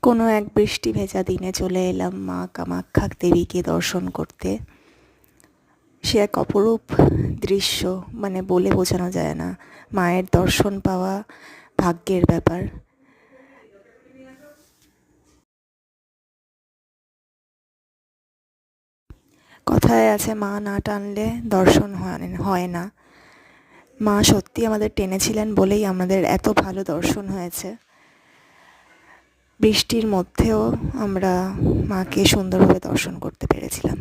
কোনো এক বৃষ্টি ভেজা দিনে চলে এলাম মা কামাখ্যা দেবীকে দর্শন করতে। সে এক অপরূপ দৃশ্য, মানে বলে বোঝানো যায় না। মায়ের দর্শন পাওয়া ভাগ্যের ব্যাপার। কথায় আছে, মা না টানলে দর্শন হয় না। মা সত্যি আমাদের টেনেছিলেন বলেই আমাদের এত ভালো দর্শন হয়েছে। বৃষ্টির মধ্যেও আমরা মাকে সুন্দরভাবে দর্শন করতে পেরেছিলাম।